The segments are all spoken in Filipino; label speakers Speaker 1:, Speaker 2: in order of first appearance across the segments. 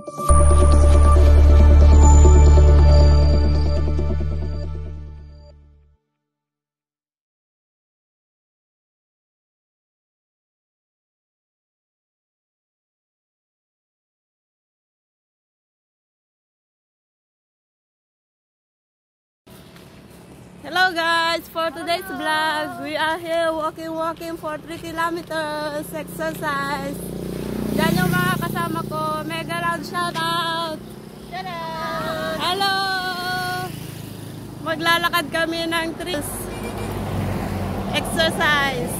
Speaker 1: Hello guys, for today's vlog, we are here walking for 3 kilometers exercise. Yan yung mga kasama ko. Mega loud shoutout! Hello! Maglalakad kami ng 3 exercise.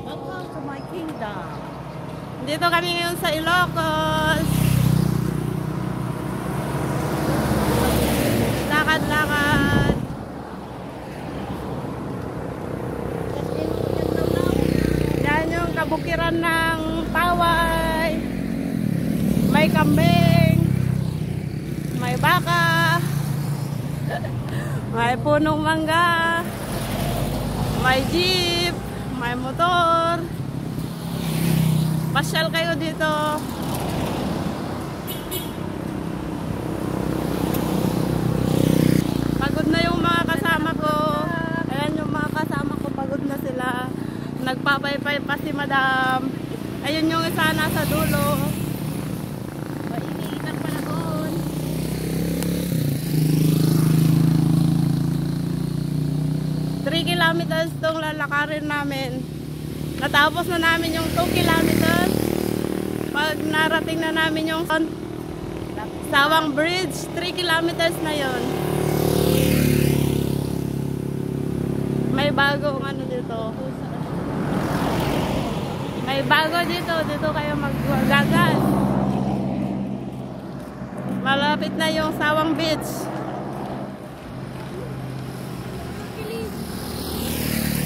Speaker 2: Welcome to my kingdom.
Speaker 1: Dito kami ngayon sa Ilocos. Lakad-lakad. Yan yung kabukiran ng Paway. May kambing. May baka. May punong mangga. May jeep. May motor. Pasyal kayo dito. Pagod na yung mga kasama ko. Ayan yung mga kasama ko. Pagod na sila. Nagpapaypay pa si madam. Ayun yung isa nasa dulo. Mainit ang panahon. Three kilometers itong lalakarin namin. Natapos na namin yung 2 kilometers. Pag narating na namin yung Sawang Bridge, 3 kilometers na yon. May bagong ano dito. May bago dito. Dito kayo maggagas. Malapit na yung Sawang Beach.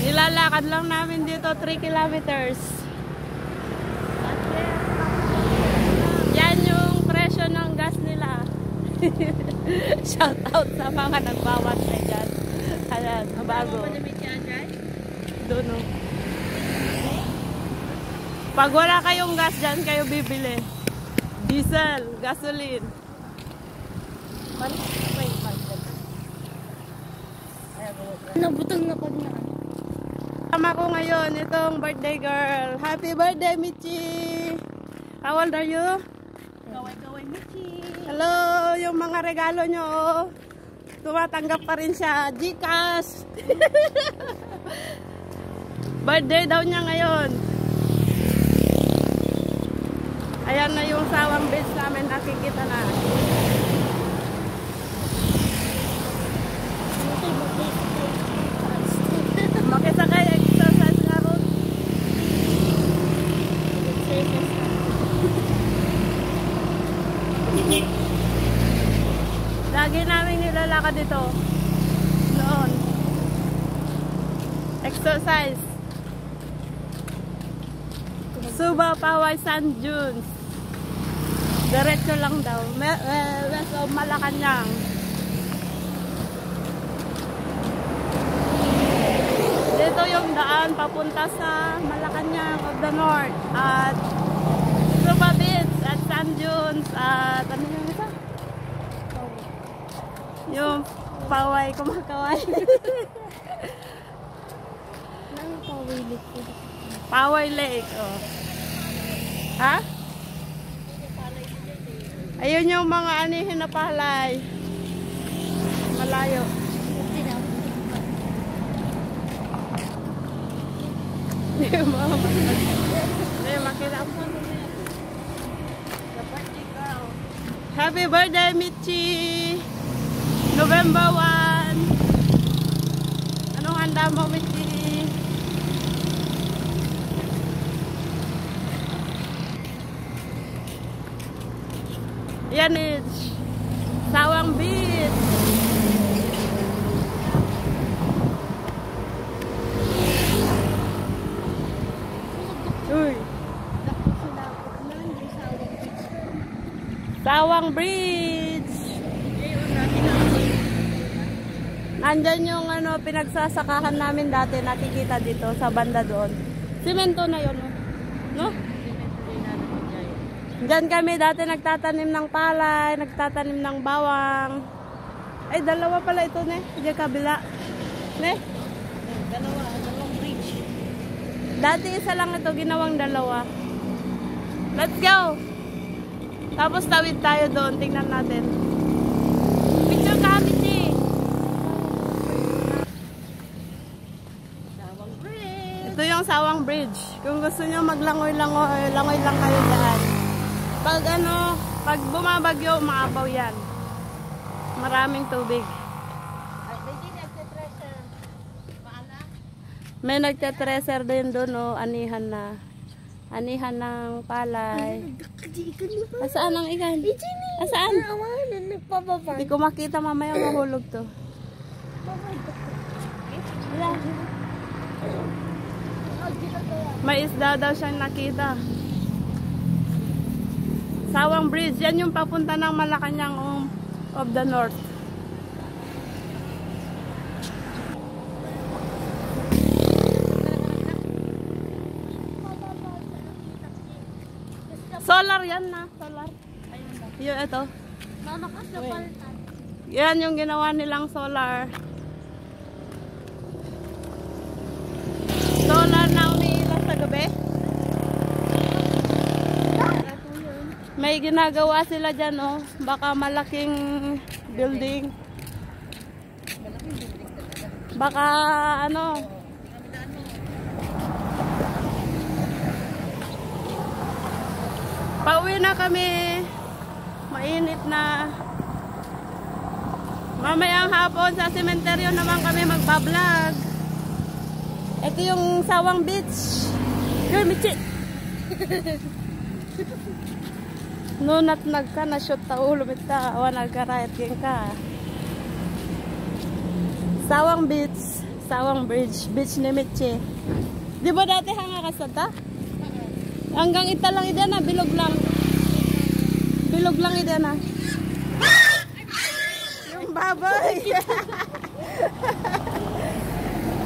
Speaker 1: Nilalakad lang namin dito 3 kilometers. Yan yung presyo ng gas nila. Shout out sa mga nagbawas na dyan. Ayan, bago. Doon o. Pag wala kayong gas dyan, kayo bibili. Diesel, gasoline.
Speaker 2: Nabutang na pag na.
Speaker 1: Kasama ko ngayon itong birthday girl. Happy birthday, Michi! How old are you?
Speaker 2: Kaway-kaway, Michi.
Speaker 1: Hello, yung mga regalo nyo. Tumatanggap pa rin siya. Gcash! Birthday daw niya ngayon. Ayan na yung Sawang Beach namin. Nakikita na. Makisakay exercise nga ron. Lagi namin nilalakad dito. Noon. Exercise. Suba, Paway, Sand Dunes. Diretso lang daw. West of Malacanang. Dito yung daan papunta sa Malacanang of the North. At Suba Beach at Sand Dunes. At ano yung isa? Yung Paway, kumakaway.
Speaker 2: Paway Lake.
Speaker 1: Paway Lake, oh. Ha? Ayun yung mga anihin na palay. Malayo. Happy birthday, Michi! November 1. Anong handa mo, Michi? Yan is Sawang Beach. Uy. Sawang Bridge. Nandyan yung ano, pinagsasakahan namin dati, nakikita dito sa banda doon. Simento na yun, no? Diyan kami dati nagtatanim ng palay, nagtatanim ng bawang. Ay, dalawa pala ito, ne? Diyan kabila. Ne?
Speaker 2: Dalawang bridge.
Speaker 1: Dati isa lang ito, ginawang dalawa. Let's go! Tapos tawid tayo doon, tingnan natin. Picture kami, Chi!
Speaker 2: Sawang bridge.
Speaker 1: Ito yung Sawang Bridge. Kung gusto nyo maglangoy-langoy, langoy lang kayo dyan. Pag bumabagyo, maapaw yan. Maraming tubig.
Speaker 2: Ay, hindi nagtitresa. Paala?
Speaker 1: May nagtetreser din doon, no? Anihan na. Anihan ng palay. Asaan ang ikan? Asaan? Hindi ko makita, mamaya mahulog to. May isda daw siyang nakita. Sawang Bridge, yan yung papunta ng Malacanang of the North. Solar yan na, solar. Yung ito.
Speaker 2: Mama ka sa paltan.
Speaker 1: Yan yung ginawa nilang solar. Solar na umiilas sa gabi. May ginagawa sila dyan, oh. Baka malaking building. Baka ano. Pauwi na kami. Mainit na. Mamayang hapon sa sementeryo naman kami magbablog. Ito yung Sawang Beach. Yo, Michi. Nunat nagka na shoot ta ulo bita awan nagkarayat king ka. Sawang Beach, Sawang Bridge, beach ni Michi. Di ba dati hanga kasata? Hanggang ita lang ida na, bilog lang. Bilog lang ida na. Yung baboy.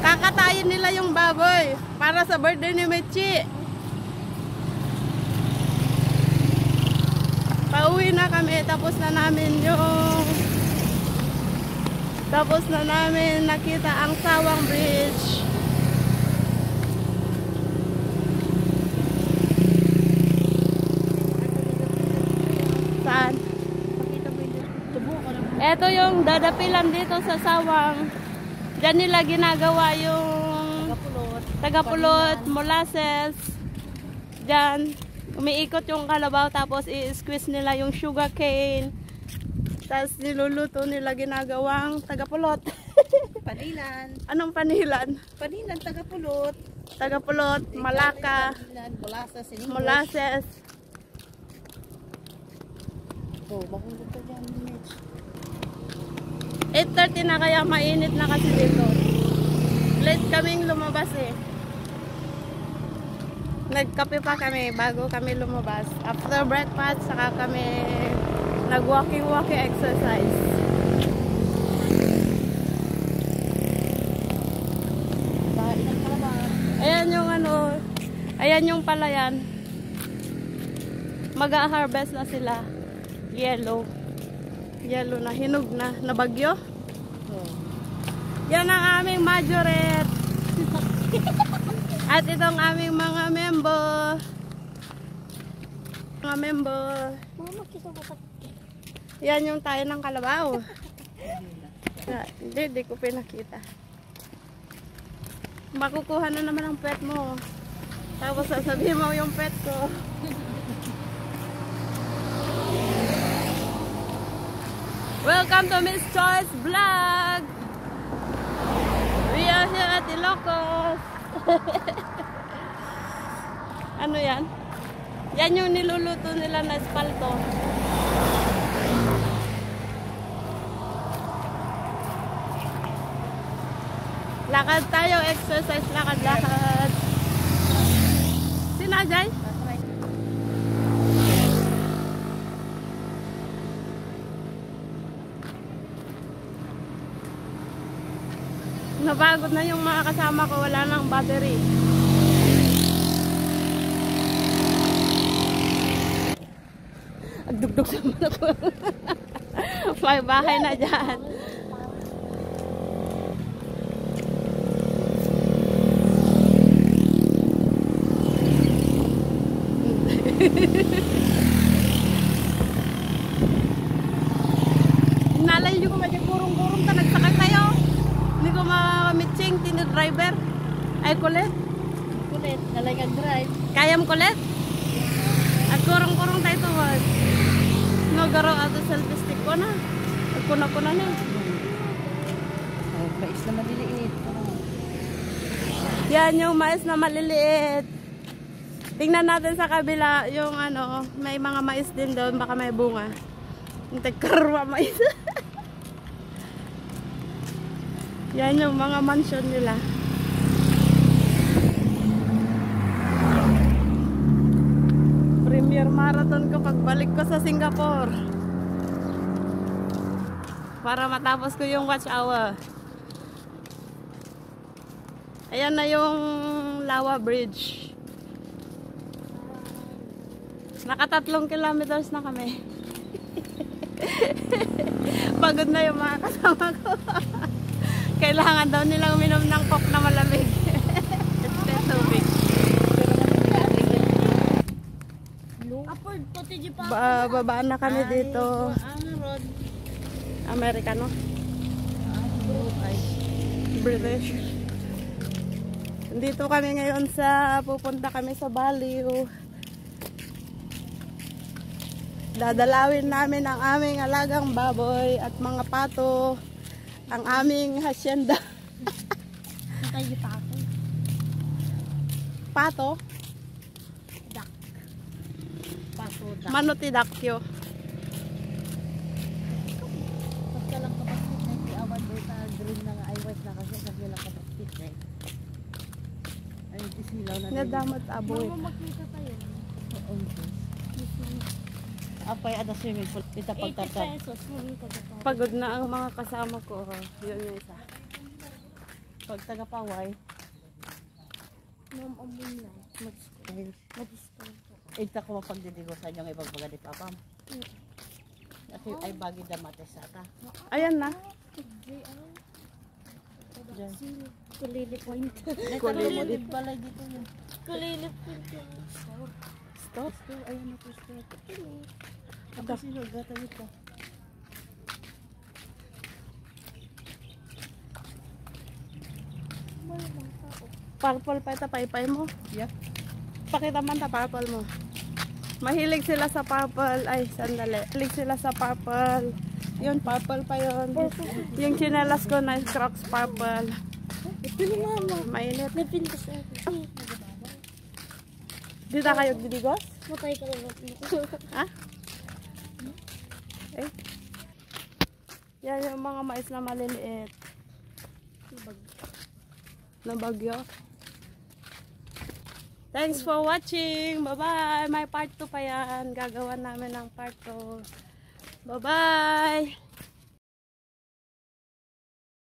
Speaker 1: Kakatayin nila yung baboy para sa birthday ni Michi. Pauwi na kami, tapos na namin nakita ang Sawang Bridge. Saan? Ito yung dadapilan dito sa Sawang. Diyan nila ginagawa yung tagapulot, molasses. Diyan, umiikot yung kalabaw tapos i-squeeze nila yung sugar cane. Tapos niluluto nila ginagawang tagapulot.
Speaker 2: Panilan.
Speaker 1: Anong panilan?
Speaker 2: Panilan, tagapulot.
Speaker 1: Tagapulot, malaka,
Speaker 2: Panilan, molasses, in English.
Speaker 1: molasses.
Speaker 2: Oh, mahulog ka dyan, Mitch.
Speaker 1: 8:30 na kaya mainit na kasi dito. Late kaming lumabas eh. Nagkape pa kami bago kami lumabas. After breakfast, saka kami nag-walking exercise. Ayan yung ano, ayan yung palayan. Mag-harvest na sila. Yellow. Yellow na, hinog na, nabagyo. Yan ang aming majorette. At itong aming mga member. Mga member.
Speaker 2: Mama, kita ko.
Speaker 1: Yan yung tayo ng kalabaw. Hindi ko pinakita. Makukuha na naman ang pet mo. Tapos sasabihin mo yung pet ko. Welcome to Miss Choice Vlog! We are here at Ilocos. Ano yan? Yan yung niluluto nila na espalto. Lakad tayo, exercise, lakad-lakad. Sinajay? Napagod na yung mga kasama ko, wala nang battery. Dugdug sa manok. May bahay na dyan. Nalay nyo ko medyo kurong-kurong ta nagsakay tayo. Hindi ko makamitsing, tini-driver. Ay kulit.
Speaker 2: Kulit, nalagang drive.
Speaker 1: Kayam kulit. At kurong-kurong tayo tuwag. No, garo ato selfie stick ko na. At kuna-kuna na.
Speaker 2: Oh, mais na maliliit.
Speaker 1: Yan yung mais na maliliit. Tingnan natin sa kabila yung ano, may mga mais din doon, baka may bunga. Hindi karwa mais. Yan yung mga mansion nila. Premier marathon ko pagbalik ko sa Singapore. Para matapos ko yung watch hour. Ayan na yung Lawa Bridge. Naka3 kilometers na kami. Pagod na yung mga kasama ko. Kailangan daw nilang uminom ng coke na malamig. Tubig.
Speaker 2: Upward po, tiji pa.
Speaker 1: Babaan na kami dito.
Speaker 2: Road.
Speaker 1: Amerikano. British. Dito kami ngayon sa pupunta kami sa Baliw. Dadalawin namin ang aming alagang baboy at mga pato. Ang aming hacienda.
Speaker 2: Tiji pa ako.
Speaker 1: Pato?
Speaker 2: Dak. Paso, dak.
Speaker 1: Manutidakyo.
Speaker 2: Pagka lang kapatid na iawad doon sa green na nga iwas na kasi sabi lang kapatid na ay disilaw na din.
Speaker 1: Nadamot aboy.
Speaker 2: Makita tayo. Oo. Apay ada swimming pool. Kita pagtata. 80 pesos.
Speaker 1: Pagod na ang mga kasama ko. Yun yung isa.
Speaker 2: Pag tagapaway.
Speaker 3: Ma'am, amoy na.
Speaker 2: Mag-discount. Ito ko mapagdidigosan yung ibang mga di papam. Kasi ay bagi damate sa ta.
Speaker 1: Ayan na.
Speaker 2: Diyan.
Speaker 3: Kulili point.
Speaker 2: Kulili balay dito yun.
Speaker 3: Kulili point yung
Speaker 1: Stop.
Speaker 2: Ayan na po stop. Ako sino gata ito.
Speaker 1: Purple pa ito, paypay mo.
Speaker 2: Yeah.
Speaker 1: Pakita man ta purple mo. Mahilig sila sa purple. Ay, sandali. Mahilig sila sa purple. Yun, purple pa yun. Yung chinelas ko na Crocs purple.
Speaker 3: Pili nga mo.
Speaker 1: Mainit.
Speaker 3: Napili ko sa akin.
Speaker 1: Dito kayo didigos?
Speaker 3: Matay ka lang natin.
Speaker 1: Ha? Eh. Yan yung mga mais na maliliit. Na bagyo. Thanks for watching. Bye-bye. May part 2 pa yan. Gagawa namin ng part 2. Bye-bye.